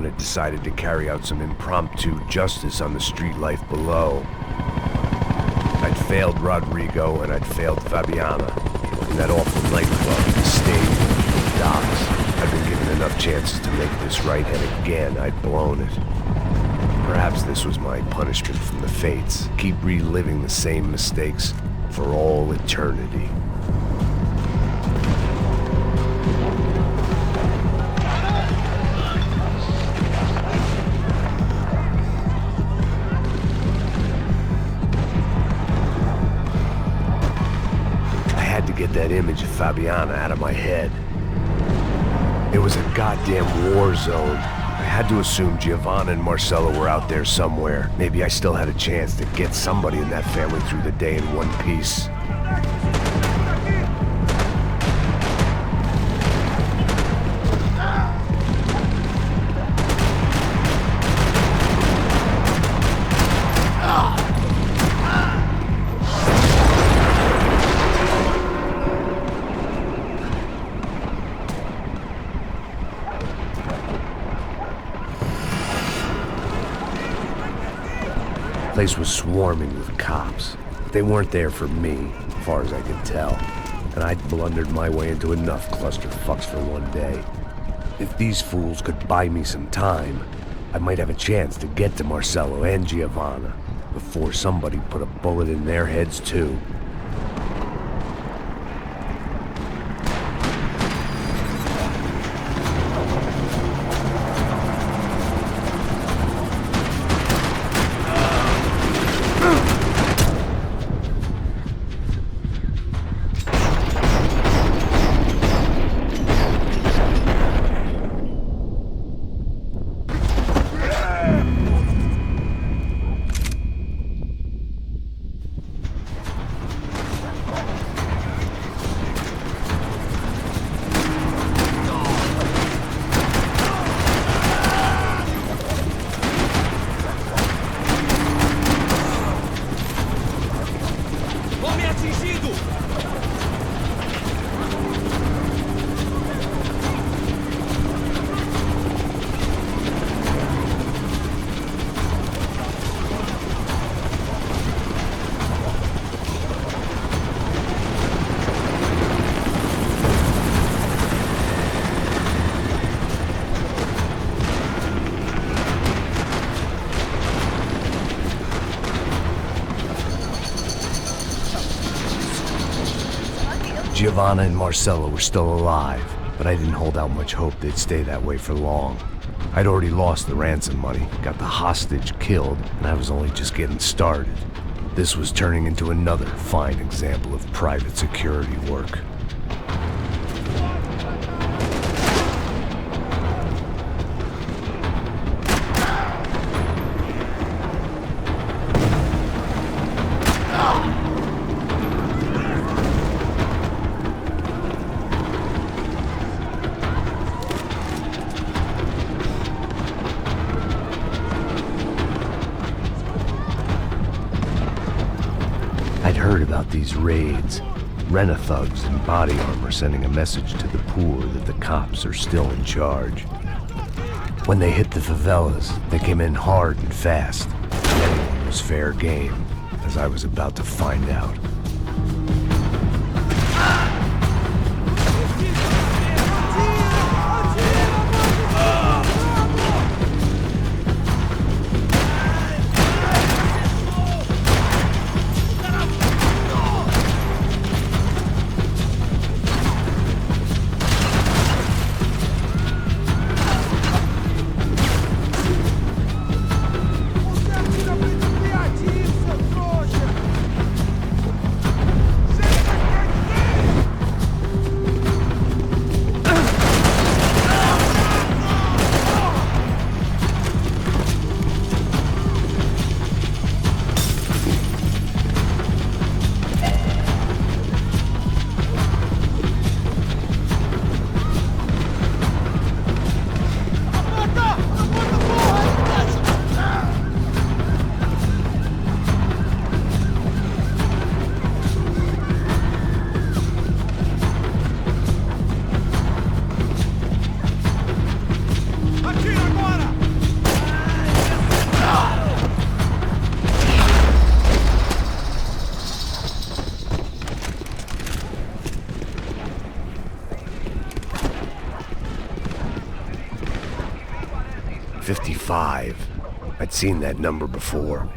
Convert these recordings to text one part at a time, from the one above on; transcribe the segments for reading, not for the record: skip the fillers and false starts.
someone had decided to carry out some impromptu justice on the street life below. I'd failed Rodrigo and I'd failed Fabiana. In that awful nightclub, the stage, the docks, I'd been given enough chances to make this right, and again I'd blown it. Perhaps this was my punishment from the fates. Keep reliving the same mistakes for all eternity. Get that image of Fabiana out of my head. It was a goddamn war zone. I had to assume Giovanna and Marcella were out there somewhere. Maybe I still had a chance to get somebody in that family through the day in one piece. The place was swarming with cops. They weren't there for me, as far as I could tell, and I'd blundered my way into enough clusterfucks for one day. If these fools could buy me some time, I might have a chance to get to Marcello and Giovanna before somebody put a bullet in their heads too. Giovanna and Marcella were still alive, but I didn't hold out much hope they'd stay that way for long. I'd already lost the ransom money, got the hostage killed, and I was only just getting started. This was turning into another fine example of private security work. I'd heard about these raids, Rena-thugs in body armor sending a message to the poor that the cops are still in charge. When they hit the favelas, they came in hard and fast, and anyone was fair game, as I was about to find out. 55. I'd seen that number before.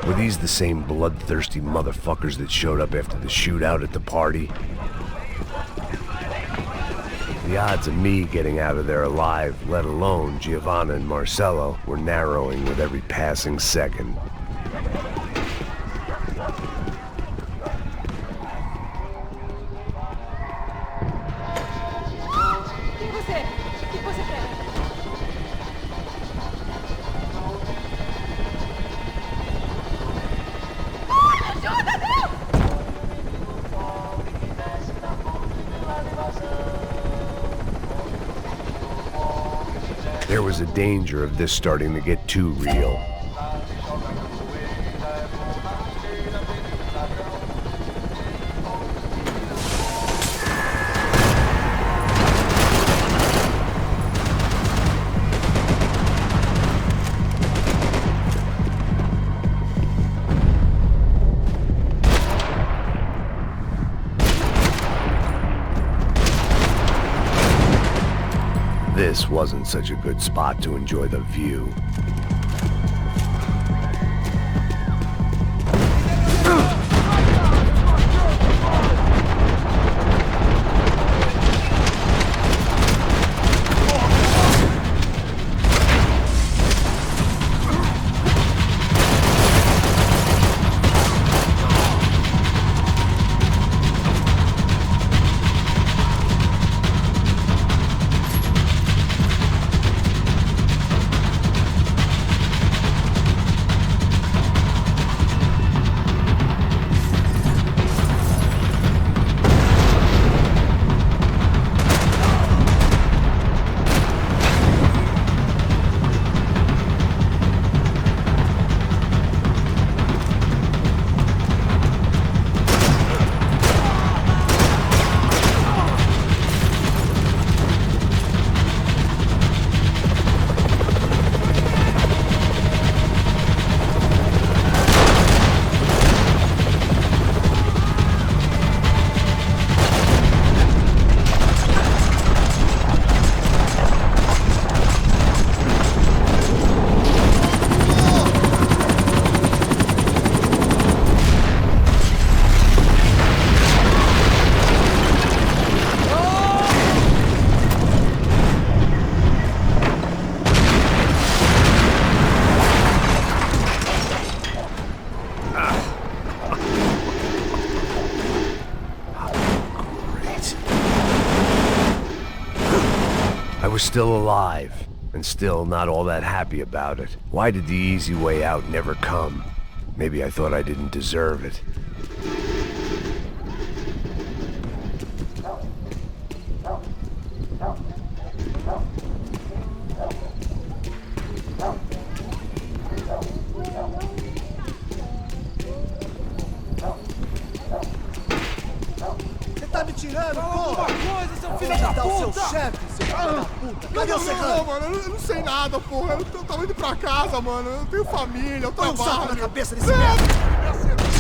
Were these the same bloodthirsty motherfuckers that showed up after the shootout at the party? The odds of me getting out of there alive, let alone Giovanna and Marcello, were narrowing with every passing second. There was a danger of this starting to get too real. This wasn't such a good spot to enjoy the view. I was still alive, and still not all that happy about it. Why did the easy way out never come? Maybe I thought I didn't deserve it. Você tá me tirando, porra? Coisa, seu filho da puta! O seu chefe, seu filho da puta! Cadê o Serrano? Não, mano, eu não sei nada, porra. Eu tava indo pra casa, mano. Eu tenho família, eu trabalho. Põe um saco na cabeça desse merda! Me acertou.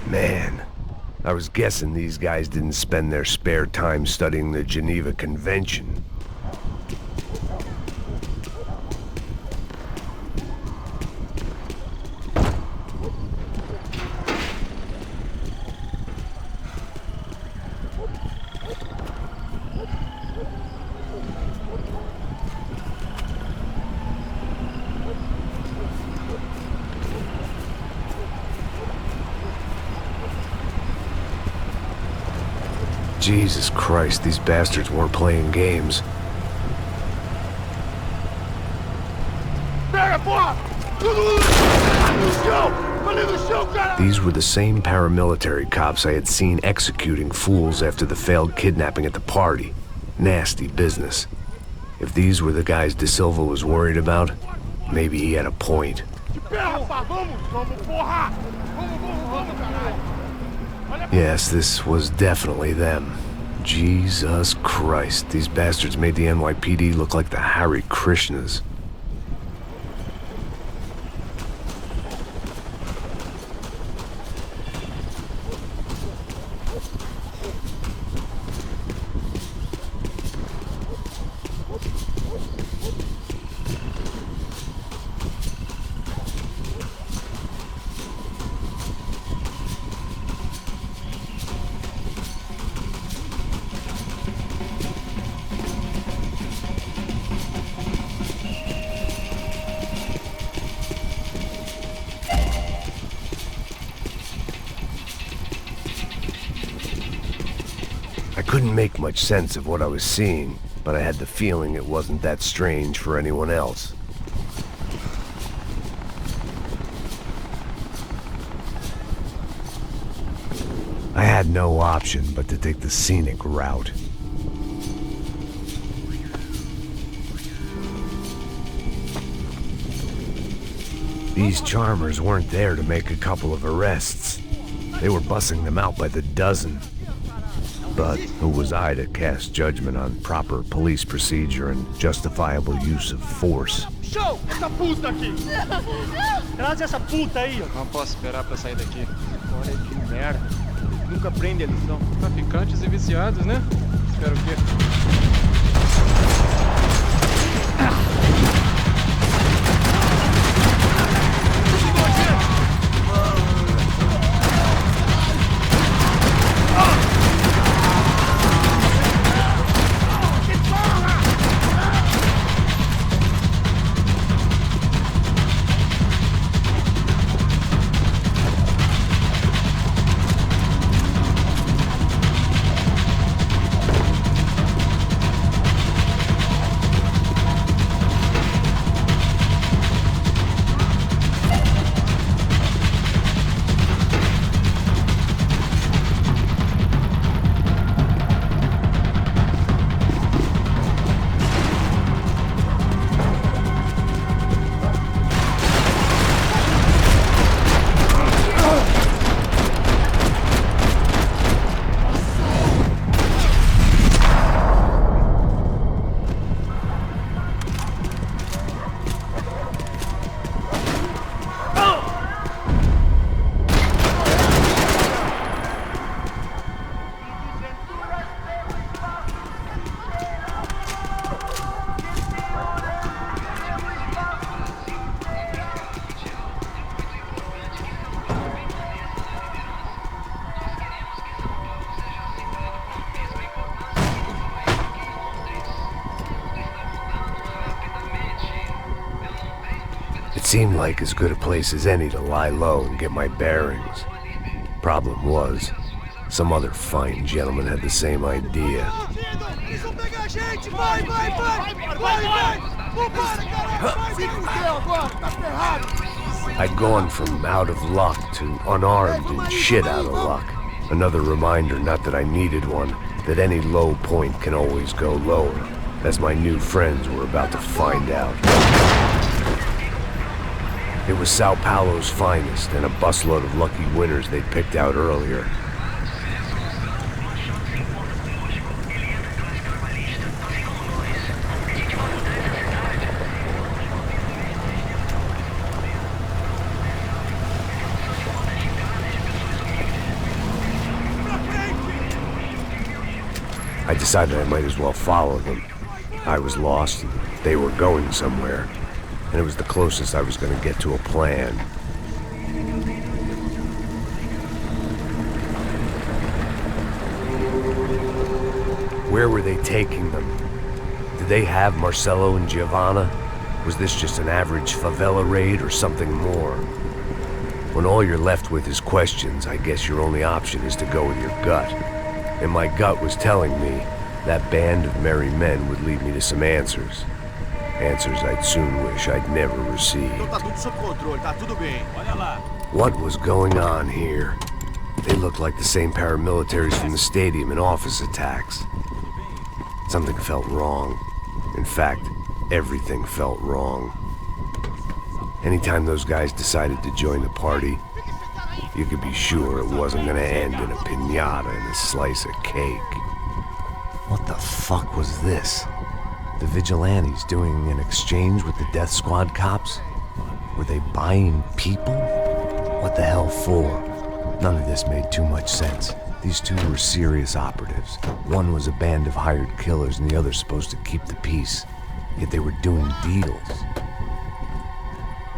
Man, I was guessing these guys didn't spend their spare time studying the Geneva Convention. Jesus Christ, these bastards weren't playing games. These were the same paramilitary cops I had seen executing fools after the failed kidnapping at the party. Nasty business. If these were the guys De Silva was worried about, maybe he had a point. Yes, this was definitely them. Jesus Christ, these bastards made the NYPD look like the Hare Krishnas. couldn't make much sense of what I was seeing, but I had the feeling it wasn't that strange for anyone else. I had no option but to take the scenic route. These charmers weren't there to make a couple of arrests. They were bussing them out by the dozen. But who was I to cast judgment on proper police procedure and justifiable use of force? Show! Essa puta aqui! Traz essa puta aí, ó! Não posso esperar pra sair daqui. Olha que merda! Nunca prende eles, não. Traficantes e viciados, né? Espero que... It seemed like as good a place as any to lie low and get my bearings. Problem was, some other fine gentleman had the same idea. I'd gone from out of luck to unarmed and shit out of luck. Another reminder, not that I needed one, that any low point can always go lower, as my new friends were about to find out. It was Sao Paulo's finest, and a busload of lucky winners they'd picked out earlier. I decided I might as well follow them. I was lost, and they were going somewhere. And it was the closest I was going to get to a plan. Where were they taking them? Did they have Marcelo and Giovanna? Was this just an average favela raid or something more? When all you're left with is questions, I guess your only option is to go with your gut. And my gut was telling me that band of merry men would lead me to some answers. Answers I'd soon wish I'd never received. What was going on here? They looked like the same paramilitaries from the stadium in office attacks. Something felt wrong. In fact, everything felt wrong. Anytime those guys decided to join the party, you could be sure it wasn't gonna end in a piñata and a slice of cake. What the fuck was this? The vigilantes doing an exchange with the death squad cops? Were they buying people? What the hell for? None of this made too much sense. These two were serious operatives. One was a band of hired killers and the other supposed to keep the peace. Yet they were doing deals.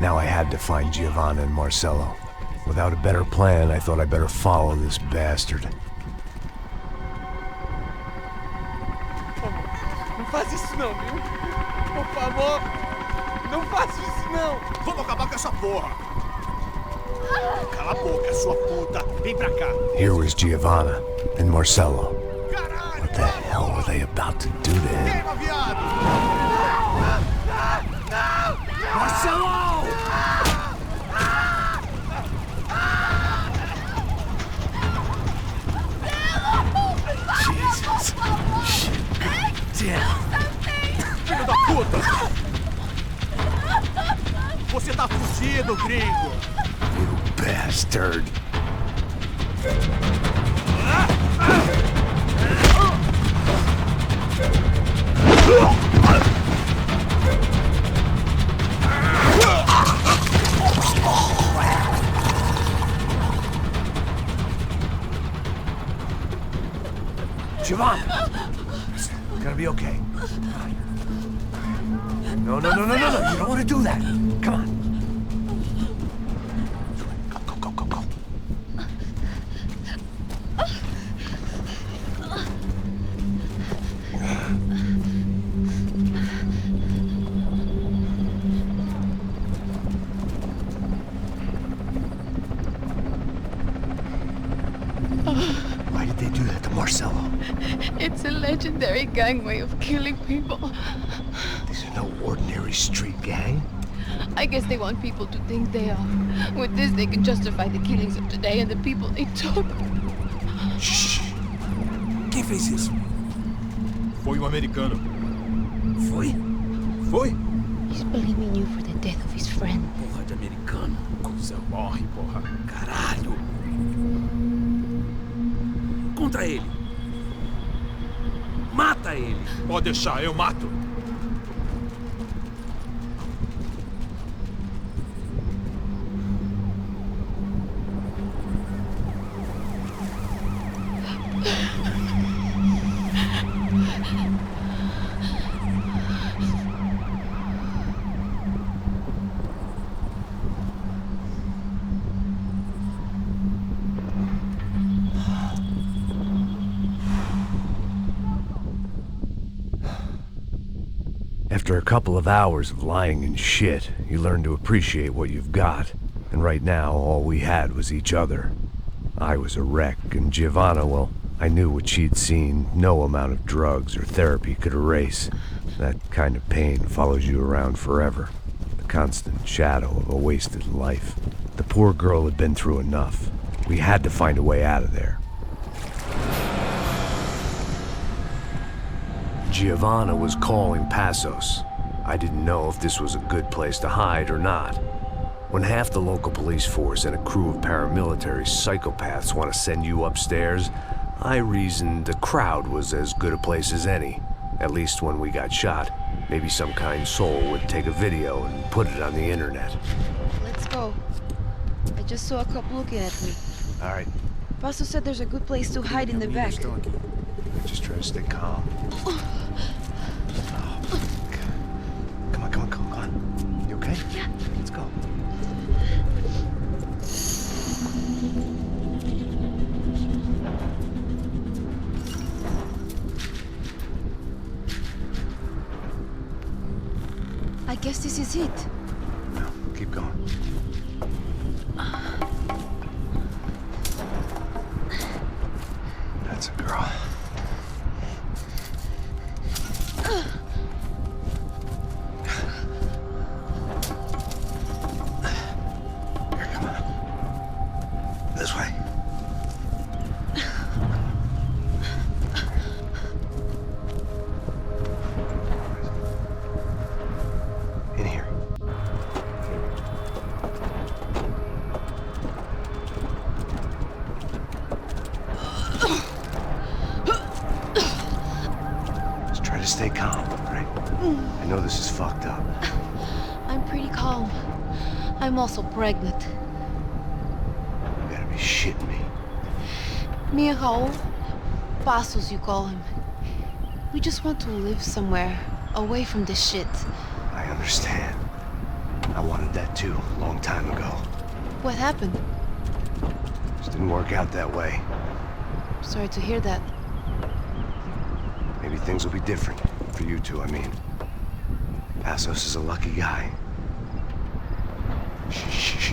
Now I had to find Giovanna and Marcelo. Without a better plan, I thought I'd better follow this bastard. Não faz isso não, viu? Por favor, não faça isso não! Vamos acabar com essa porra! Cala a boca, sua puta! Vem pra cá! Here was Giovanna and Marcelo. What they about to do to him? Queima, viado! Marcelo! Jesus. Shit. Damn. Filho da puta! Você tá fudido, gringo! You bastard. Giovanni! It's gonna be okay. No, no, no, no, no, no. You don't want to do that. Come on. Go, go, go, go. Why did they do that to Marcelo? It's a legendary gang way of killing people. These are no ordinary street gang. I guess they want people to think they are. With this, they can justify the killings of today and the people they took. Shh. Quem fez isso? Foi americano. Foi? Foi? He's blaming you for the death of his friend. Porra de americano. Coisa morre, porra. Caralho. Contra ele. Mata ele. Pode deixar, eu mato. After a couple of hours of lying in shit, you learn to appreciate what you've got. And right now, all we had was each other. I was a wreck, and Giovanna, well, I knew what she'd seen no amount of drugs or therapy could erase. That kind of pain follows you around forever. The constant shadow of a wasted life. The poor girl had been through enough. We had to find a way out of there. Giovanna was calling Passos. I didn't know if this was a good place to hide or not. When half the local police force and a crew of paramilitary psychopaths want to send you upstairs, I reasoned the crowd was as good a place as any. At least when we got shot, maybe some kind soul would take a video and put it on the internet. Let's go. I just saw a cop looking at me. All right, Pasto said there's a good place to hide in the back. just try to stay calm. Come on, come on, come on. You okay? Yeah. Let's go. I guess this is it. No, keep going. That's a girl. Here, come on. This way. In here. Just try to stay calm, all right? I know this is fucked up. I'm pretty calm. I'm also pregnant. You gotta be shitting me. Me and Raul, Passos you call him. We just want to live somewhere, away from this shit. I understand. I wanted that too, a long time ago. What happened? Just didn't work out that way. Sorry to hear that. Maybe things will be different. For you two, I mean. Passos is a lucky guy. Shh, shh, shh.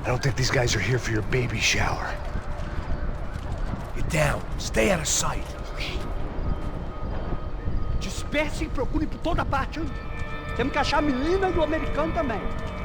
I don't think these guys are here for your baby shower. Get down. Stay out of sight. Dispersem e procurem por toda parte, hein? Temos que achar a menina e o americano também.